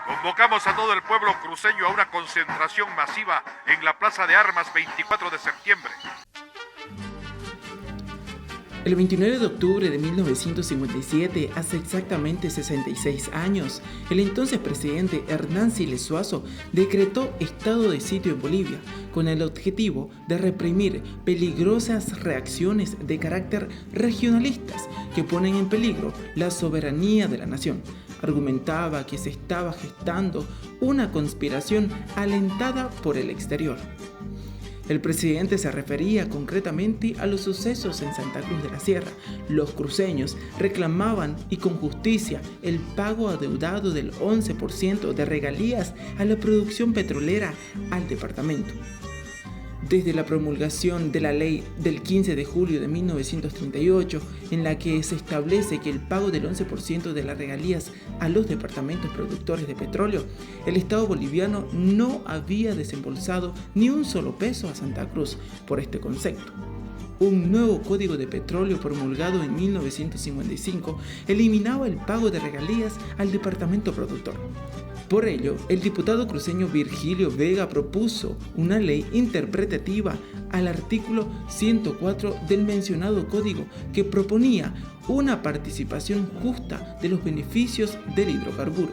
Convocamos a todo el pueblo cruceño a una concentración masiva en la Plaza de Armas 24 de septiembre. El 29 de octubre de 1957, hace exactamente 66 años, el entonces presidente Hernán Siles Suazo decretó estado de sitio en Bolivia, con el objetivo de reprimir peligrosas reacciones de carácter regionalistas que ponen en peligro la soberanía de la nación. Argumentaba que se estaba gestando una conspiración alentada por el exterior. El presidente se refería concretamente a los sucesos en Santa Cruz de la Sierra. Los cruceños reclamaban, y con justicia, el pago adeudado del 11% de regalías a la producción petrolera al departamento. Desde la promulgación de la ley del 15 de julio de 1938, en la que se establece que el pago del 11% de las regalías a los departamentos productores de petróleo, el Estado boliviano no había desembolsado ni un solo peso a Santa Cruz por este concepto. Un nuevo código de petróleo promulgado en 1955 eliminaba el pago de regalías al departamento productor. Por ello, el diputado cruceño Virgilio Vega propuso una ley interpretativa al artículo 104 del mencionado código que proponía una participación justa de los beneficios del hidrocarburo.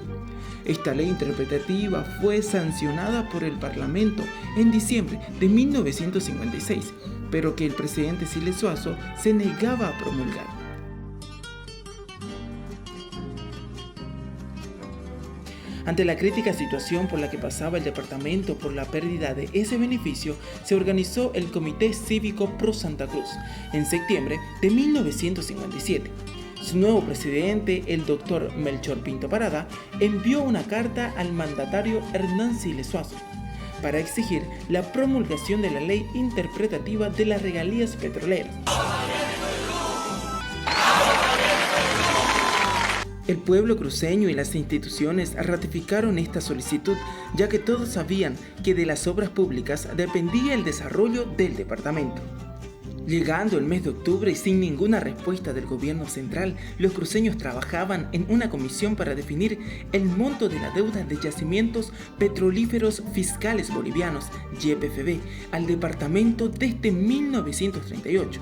Esta ley interpretativa fue sancionada por el Parlamento en diciembre de 1956, pero que el presidente Siles Suazo se negaba a promulgar. Ante la crítica situación por la que pasaba el departamento por la pérdida de ese beneficio, se organizó el Comité Cívico Pro Santa Cruz en septiembre de 1957. Su nuevo presidente, el doctor Melchor Pinto Parada, envió una carta al mandatario Hernán Siles Suazo para exigir la promulgación de la ley interpretativa de las regalías petroleras. El pueblo cruceño y las instituciones ratificaron esta solicitud, ya que todos sabían que de las obras públicas dependía el desarrollo del departamento. Llegando el mes de octubre y sin ninguna respuesta del gobierno central, los cruceños trabajaban en una comisión para definir el monto de la deuda de yacimientos petrolíferos fiscales bolivianos, YPFB, al departamento desde 1938.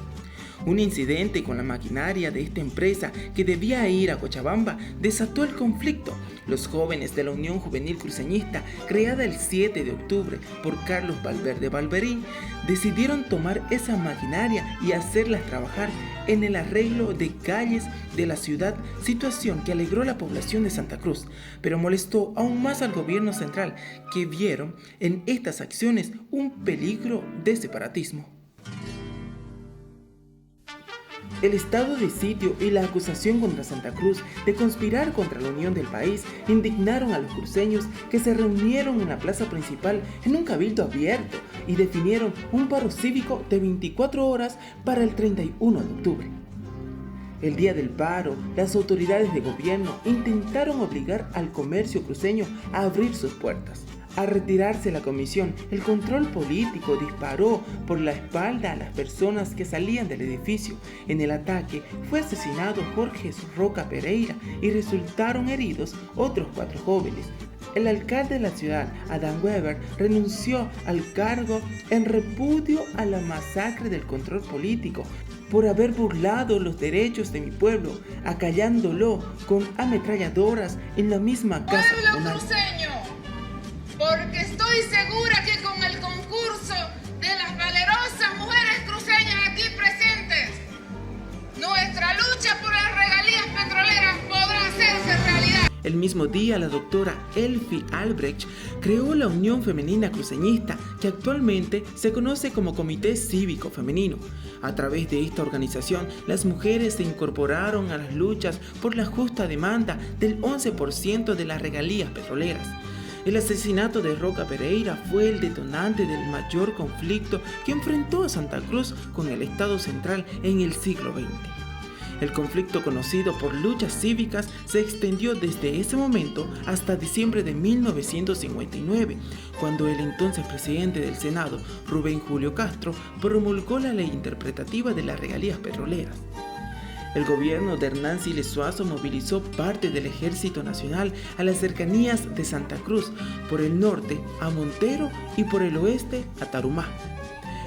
Un incidente con la maquinaria de esta empresa que debía ir a Cochabamba desató el conflicto. Los jóvenes de la Unión Juvenil Cruceñista, creada el 7 de octubre por Carlos Valverde Valverín, decidieron tomar esa maquinaria y hacerlas trabajar en el arreglo de calles de la ciudad, situación que alegró a la población de Santa Cruz, pero molestó aún más al gobierno central, que vieron en estas acciones un peligro de separatismo. El estado de sitio y la acusación contra Santa Cruz de conspirar contra la unión del país indignaron a los cruceños, que se reunieron en la plaza principal en un cabildo abierto y definieron un paro cívico de 24 horas para el 31 de octubre. El día del paro, las autoridades de gobierno intentaron obligar al comercio cruceño a abrir sus puertas. Al retirarse la comisión, el control político disparó por la espalda a las personas que salían del edificio. En el ataque fue asesinado Jorge Roca Pereira y resultaron heridos otros 4 jóvenes. El alcalde de la ciudad, Adán Weber, renunció al cargo en repudio a la masacre del control político por haber burlado los derechos de mi pueblo, acallándolo con ametralladoras en la misma casa comunal. Porque estoy segura que con el concurso de las valerosas mujeres cruceñas aquí presentes, nuestra lucha por las regalías petroleras podrá hacerse realidad. El mismo día, la doctora Elfi Albrecht creó la Unión Femenina Cruceñista, que actualmente se conoce como Comité Cívico Femenino. A través de esta organización, las mujeres se incorporaron a las luchas por la justa demanda del 11% de las regalías petroleras. El asesinato de Roca Pereira fue el detonante del mayor conflicto que enfrentó a Santa Cruz con el Estado central en el siglo XX. El conflicto, conocido por luchas cívicas, se extendió desde ese momento hasta diciembre de 1959, cuando el entonces presidente del Senado, Rubén Julio Castro, promulgó la ley interpretativa de las regalías petroleras. El gobierno de Hernán Siles Suazo movilizó parte del Ejército Nacional a las cercanías de Santa Cruz, por el norte a Montero y por el oeste a Tarumá.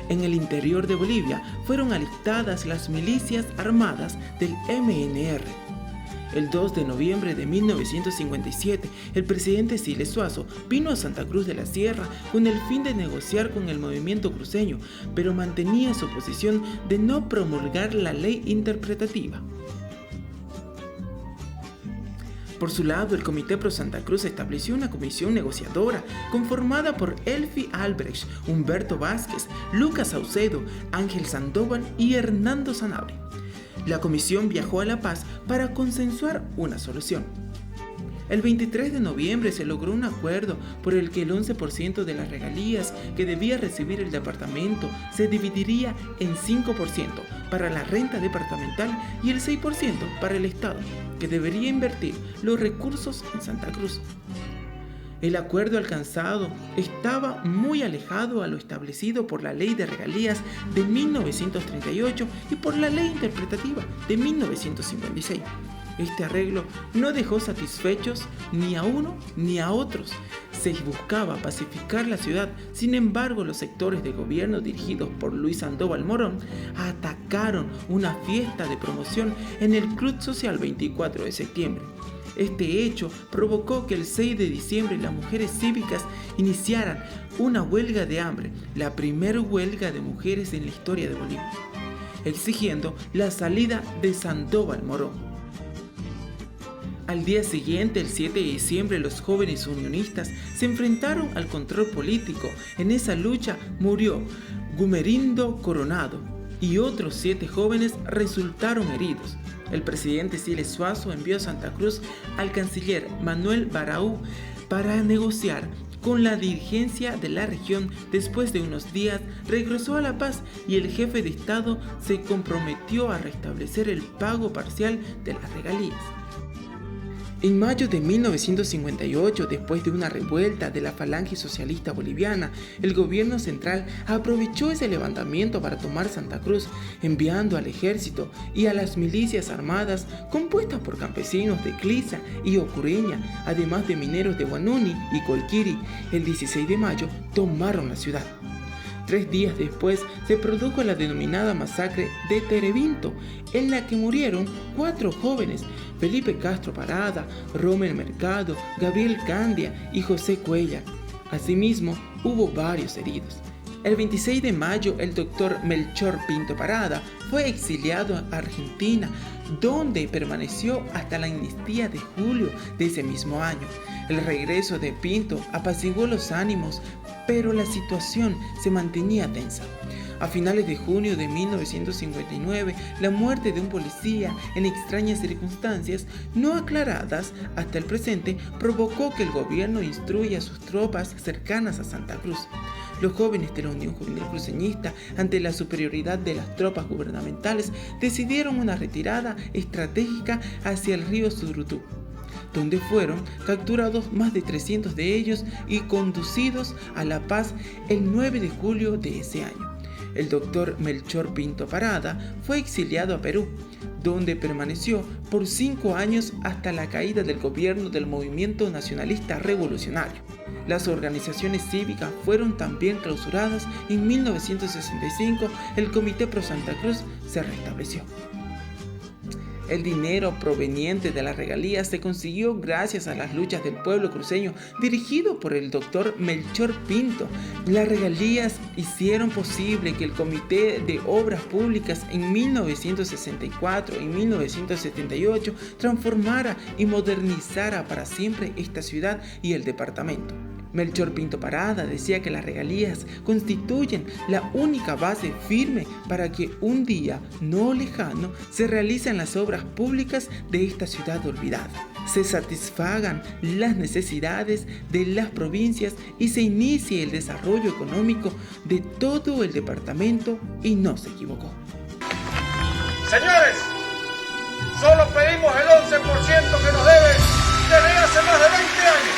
En el interior de Bolivia fueron alistadas las milicias armadas del MNR. El 2 de noviembre de 1957, el presidente Siles Suazo vino a Santa Cruz de la Sierra con el fin de negociar con el movimiento cruceño, pero mantenía su posición de no promulgar la ley interpretativa. Por su lado, el Comité Pro Santa Cruz estableció una comisión negociadora conformada por Elfi Albrecht, Humberto Vázquez, Lucas Saucedo, Ángel Sandoval y Hernando Sanabria. La comisión viajó a La Paz para consensuar una solución. El 23 de noviembre se logró un acuerdo por el que el 11% de las regalías que debía recibir el departamento se dividiría en 5% para la renta departamental y el 6% para el Estado, que debería invertir los recursos en Santa Cruz. El acuerdo alcanzado estaba muy alejado a lo establecido por la Ley de Regalías de 1938 y por la Ley Interpretativa de 1956. Este arreglo no dejó satisfechos ni a uno ni a otros. Se buscaba pacificar la ciudad. Sin embargo, los sectores de gobierno dirigidos por Luis Sandoval Morón atacaron una fiesta de promoción en el Club Social 24 de septiembre. Este hecho provocó que el 6 de diciembre las mujeres cívicas iniciaran una huelga de hambre, la primera huelga de mujeres en la historia de Bolivia, exigiendo la salida de Sandoval Morón. Al día siguiente, el 7 de diciembre, los jóvenes unionistas se enfrentaron al control político. En esa lucha murió Gumerindo Coronado y otros 7 jóvenes resultaron heridos. El presidente Siles Suazo envió a Santa Cruz al canciller Manuel Baraú para negociar con la dirigencia de la región. Después de unos días regresó a La Paz y el jefe de Estado se comprometió a restablecer el pago parcial de las regalías. En mayo de 1958, después de una revuelta de la Falange Socialista Boliviana, el gobierno central aprovechó ese levantamiento para tomar Santa Cruz, enviando al ejército y a las milicias armadas compuestas por campesinos de Clisa y Ocureña, además de mineros de Huanuni y Colquiri. El 16 de mayo tomaron la ciudad. 3 días después se produjo la denominada masacre de Terevinto, en la que murieron 4 jóvenes: Felipe Castro Parada, Romer Mercado, Gabriel Candia y José Cuellar. Asimismo, hubo varios heridos. El 26 de mayo, el doctor Melchor Pinto Parada fue exiliado a Argentina, donde permaneció hasta la amnistía de julio de ese mismo año. El regreso de Pinto apaciguó los ánimos, pero la situación se mantenía tensa. A finales de junio de 1959, la muerte de un policía en extrañas circunstancias no aclaradas hasta el presente provocó que el gobierno instruya a sus tropas cercanas a Santa Cruz. Los jóvenes de la Unión Juvenil Cruceñista, ante la superioridad de las tropas gubernamentales, decidieron una retirada estratégica hacia el río Surutú, donde fueron capturados más de 300 de ellos y conducidos a La Paz el 9 de julio de ese año. El doctor Melchor Pinto Parada fue exiliado a Perú, donde permaneció por 5 años hasta la caída del gobierno del Movimiento Nacionalista Revolucionario. Las organizaciones cívicas fueron también clausuradas. En 1965, el Comité Pro Santa Cruz se restableció. El dinero proveniente de las regalías se consiguió gracias a las luchas del pueblo cruceño dirigido por el doctor Melchor Pinto. Las regalías hicieron posible que el Comité de Obras Públicas en 1964 y 1978 transformara y modernizara para siempre esta ciudad y el departamento. Melchor Pinto Parada decía que las regalías constituyen la única base firme para que un día no lejano se realicen las obras públicas de esta ciudad olvidada, se satisfagan las necesidades de las provincias y se inicie el desarrollo económico de todo el departamento, y no se equivocó. Señores, solo pedimos el 11% que nos deben desde hace más de 20 años.